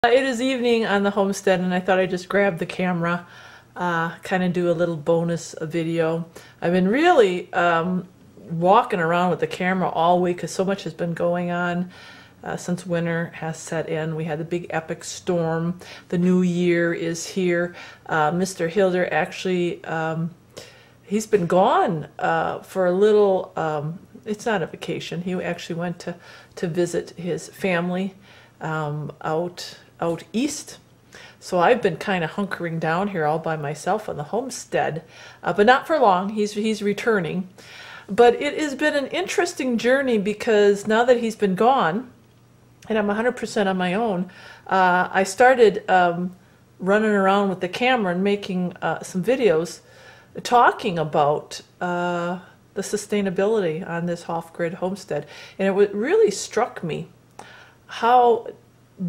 It is evening on the homestead, and I thought I'd just grab the camera, kind of do a little bonus video. I've been really walking around with the camera all week because so much has been going on since winter has set in. We had the big epic storm. The new year is here. Mr. Hilder actually, he's been gone for a little, it's not a vacation. He actually went to visit his family out east. So I've been kind of hunkering down here all by myself on the homestead, but not for long. He's returning. But it has been an interesting journey because now that he's been gone and I'm 100% on my own, I started running around with the camera and making some videos talking about the sustainability on this off-grid homestead. And it really struck me how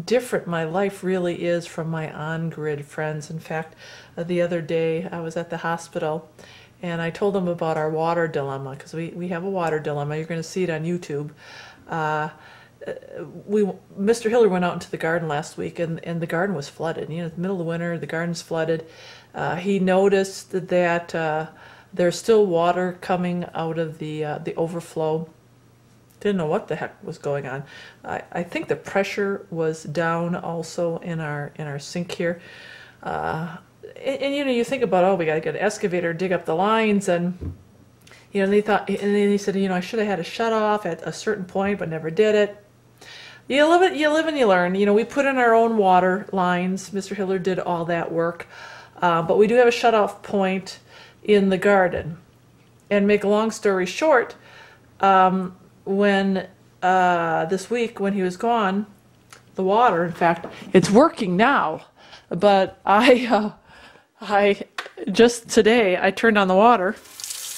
different my life really is from my on-grid friends. In fact, the other day I was at the hospital and I told them about our water dilemma, because we have a water dilemma. You're going to see it on YouTube. Mr. Hiller went out into the garden last week and the garden was flooded. You know, in the middle of the winter, the garden's flooded. He noticed that there's still water coming out of the overflow. Didn't know what the heck was going on. I think the pressure was down also in our sink here. And you know, you think about, oh, we got to get an excavator, dig up the lines, and you know, they thought, and then he said, you know, I should have had a shut off at a certain point, but never did it. You live and you learn. You know, we put in our own water lines. Mr. Hiller did all that work, but we do have a shut off point in the garden. And make a long story short, when this week when he was gone, the water, in fact, it's working now, but I just today I turned on the water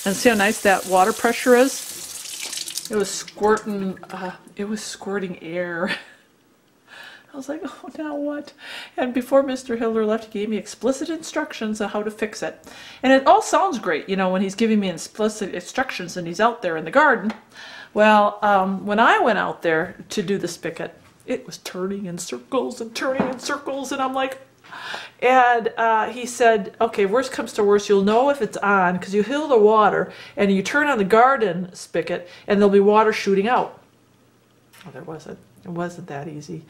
and see how nice that water pressure is. It was squirting air. I was like, oh, now what? And before Mr. Hiller left, he gave me explicit instructions on how to fix it. And it all sounds great, you know, when he's giving me explicit instructions and he's out there in the garden. Well, when I went out there to do the spigot, it was turning in circles, and I'm like, and he said, okay, worst comes to worst, you'll know if it's on because you fill the water and you turn on the garden spigot and there'll be water shooting out. Well, there wasn't. It wasn't that easy.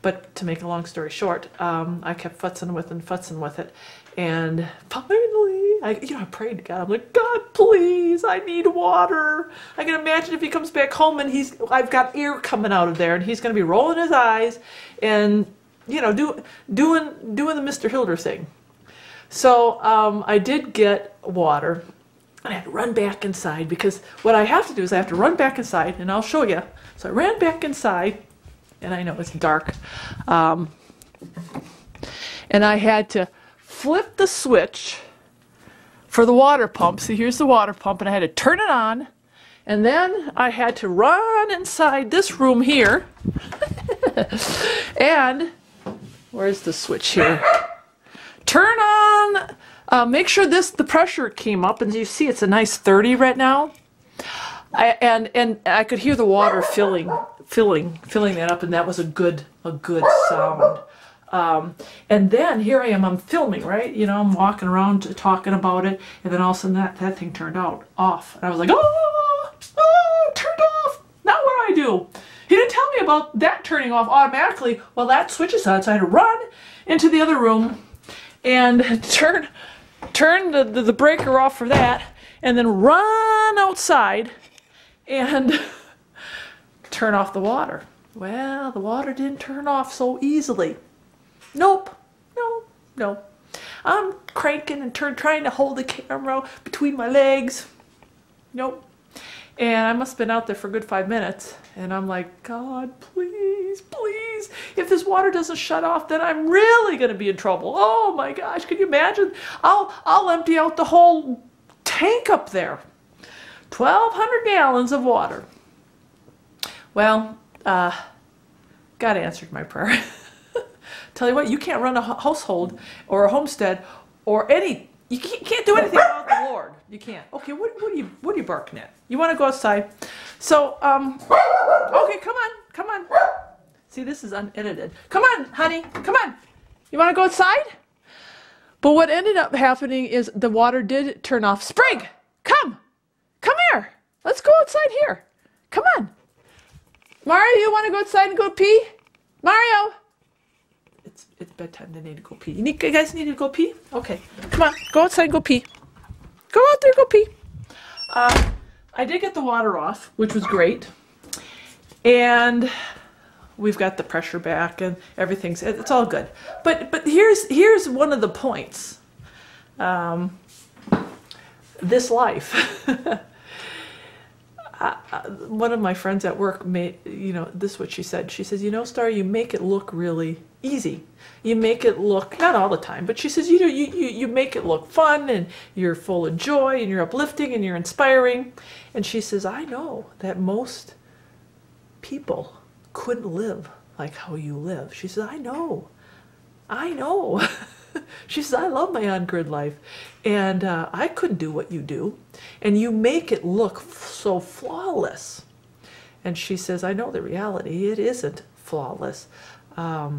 But to make a long story short, I kept futzing with it, and finally, I prayed to God. I'm like, God, please, I need water. I can imagine if he comes back home and I've got air coming out of there, and he's going to be rolling his eyes and, you know, doing the Mr. Hilder thing. So I did get water. I had to run back inside because what I have to do is I have to run back inside, and I'll show you. So I ran back inside, and I know it's dark, and I had to flip the switch for the water pump. See, here's the water pump, and I had to turn it on, and then I had to run inside this room here, and where's the switch here? Turn on, make sure the pressure came up, and you see it's a nice 30 right now. And I could hear the water filling that up, and that was a good sound. And then here I am, I'm filming, right? You know, I'm walking around talking about it, and then all of a sudden that thing turned off. And I was like, oh, it turned off. Now what do I do? He didn't tell me about that turning off automatically. Well, that switch is on, so I had to run into the other room and turn the breaker off for that, and then run outside and turn off the water. Well, the water didn't turn off so easily. Nope. No. I'm cranking and trying to hold the camera between my legs. Nope. And I must have been out there for a good 5 minutes. And I'm like, God, please, please. If this water doesn't shut off, then I'm really going to be in trouble. Oh my gosh, can you imagine? I'll empty out the whole tank up there. 1,200 gallons of water. Well, God answered my prayer. Tell you what, you can't run a household or a homestead or you can't do anything without the Lord. You can't. Okay, what are you barking at? You want to go outside? So, okay, come on. See, this is unedited. Come on, honey, come on. You want to go outside? But what ended up happening is the water did turn off. Sprig, come here. Let's go outside here. Come on. Mario, you want to go outside and go pee? Mario. It's bedtime. They need to go pee. You guys need to go pee? Okay. Come on. Go outside and go pee. Go out there, go pee. I did get the water off, which was great. And we've got the pressure back and everything's, it's all good. But here's one of the points. This life. One of my friends at work made, this is what she said. She says, Star, you make it look really easy. You make it look, not all the time, but she says, you make it look fun and you're full of joy and you're uplifting and you're inspiring. And she says, I know that most people couldn't live like how you live. She says, I know. She says, I love my on-grid life, and I couldn't do what you do, and you make it look so flawless. And she says, I know the reality, it isn't flawless. It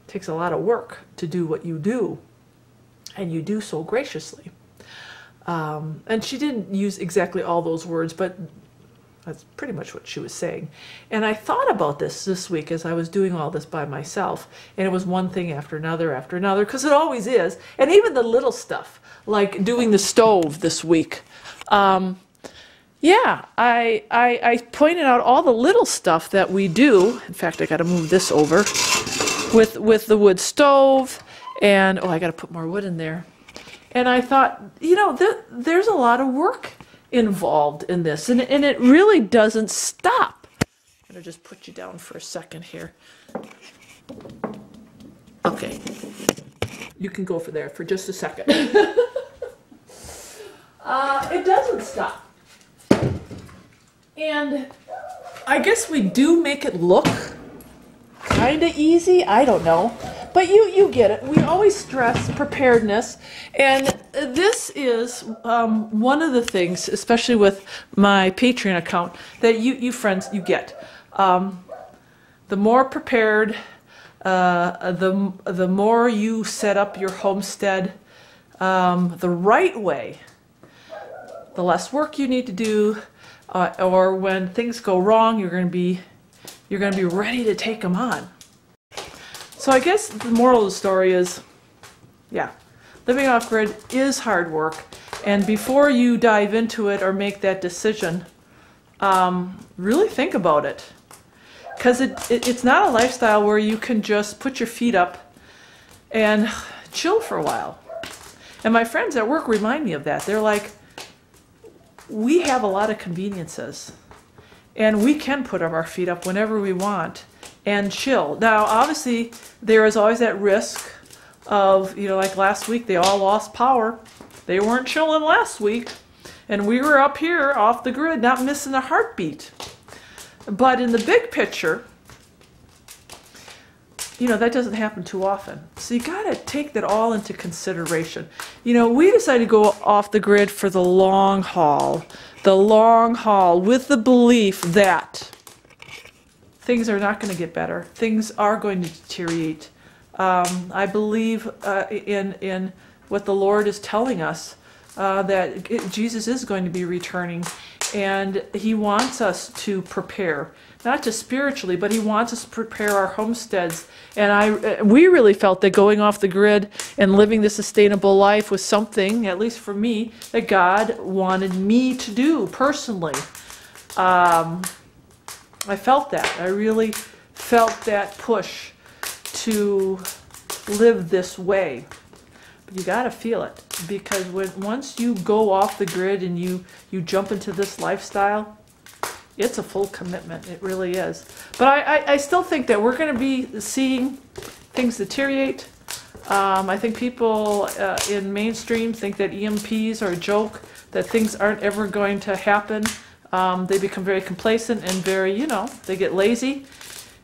takes a lot of work to do what you do, and you do so graciously. And she didn't use exactly all those words, but that's pretty much what she was saying. And I thought about this week as I was doing all this by myself. And it was one thing after another, because it always is. And even the little stuff, like doing the stove this week. Yeah, I pointed out all the little stuff that we do. In fact, I got to move this over with the wood stove. And, I got to put more wood in there. And I thought, there's a lot of work involved in this, and it really doesn't stop. I'm gonna just put you down for a second here. Okay, you can go for there for just a second. It doesn't stop, and I guess we do make it look kind of easy. I don't know, but you get it. We always stress preparedness, and this is one of the things, especially with my Patreon account, that you friends, you get. The more prepared, the more you set up your homestead the right way, the less work you need to do, or when things go wrong, you're going to be ready to take them on. So I guess the moral of the story is, yeah, living off-grid is hard work. And before you dive into it or make that decision, really think about it. Because it's not a lifestyle where you can just put your feet up and chill for a while. And my friends at work remind me of that. They're like, we have a lot of conveniences. And we can put our feet up whenever we want and chill. Now, obviously, there is always that risk of, like last week, they all lost power. They weren't chilling last week. And we were up here off the grid, not missing a heartbeat. But in the big picture, that doesn't happen too often. So you got to take that all into consideration. We decided to go off the grid for the long haul. The long haul, with the belief that things are not going to get better. Things are going to deteriorate. I believe in what the Lord is telling us, that Jesus is going to be returning, and he wants us to prepare, not just spiritually, but he wants us to prepare our homesteads. And we really felt that going off the grid and living the sustainable life was something, at least for me, that God wanted me to do personally. I felt that. I really felt that push to live this way. But you got to feel it, because once you go off the grid and you jump into this lifestyle, it's a full commitment. It really is. But I still think that we're going to be seeing things deteriorate. I think people in mainstream think that EMPs are a joke, that things aren't ever going to happen. They become very complacent and very, they get lazy.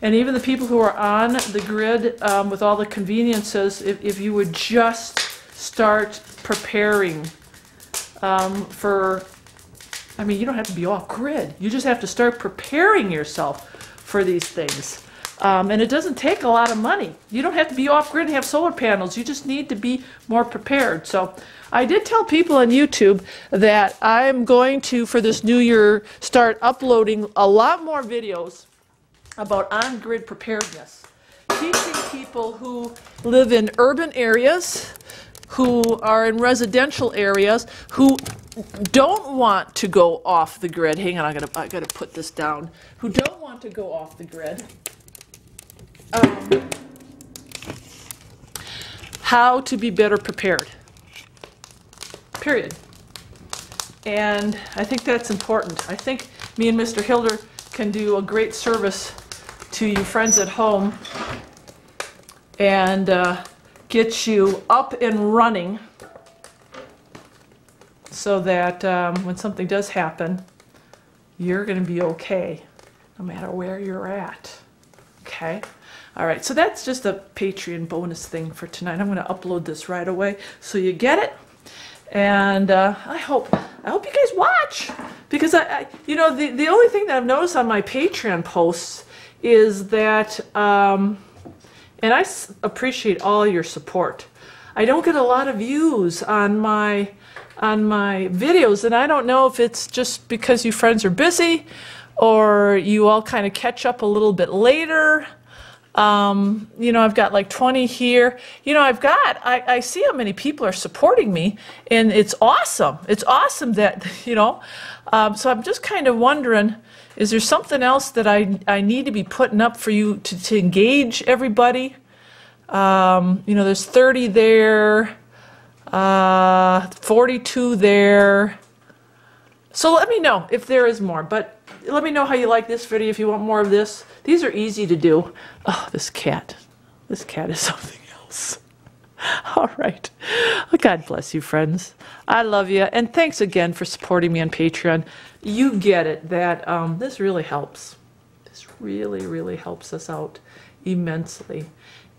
And even the people who are on the grid with all the conveniences, if you would just start preparing you don't have to be off grid. You just have to start preparing yourself for these things. And it doesn't take a lot of money. You don't have to be off-grid and have solar panels. You just need to be more prepared. So I did tell people on YouTube that I'm going to, for this new year, start uploading a lot more videos about on-grid preparedness. Teaching people who live in urban areas, who are in residential areas, who don't want to go off the grid. Hang on, I gotta put this down. Who don't want to go off the grid. How to be better prepared. Period. And I think that's important. I think me and Mr. Hilder can do a great service to you friends at home and get you up and running so that when something does happen, you're going to be okay, no matter where you're at. Okay? All right, so that's just a Patreon bonus thing for tonight. I'm going to upload this right away so you get it. And I hope you guys watch, because you know, the only thing that I've noticed on my Patreon posts is that, and I appreciate all your support. I don't get a lot of views on my videos, and I don't know if it's just because you friends are busy, or you all kind of catch up a little bit later. You know, I've got like 20 here. You know, I see how many people are supporting me, and it's awesome. It's awesome that, you know, so I'm just kind of wondering, is there something else that I need to be putting up for you to engage everybody? You know, there's 30 there, 42 there. So let me know if there is more, but let me know how you like this video, if you want more of this. These are easy to do. Oh, this cat is something else. All right. God bless you, friends. I love you, and thanks again for supporting me on Patreon. You get it that this really helps. This really, really helps us out immensely.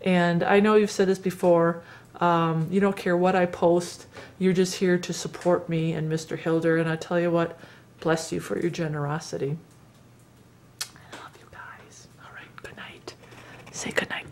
And I know you've said this before. You don't care what I post. You're just here to support me and Mr. Hilder. And I tell you what, bless you for your generosity. I love you guys. All right, good night. Say good night.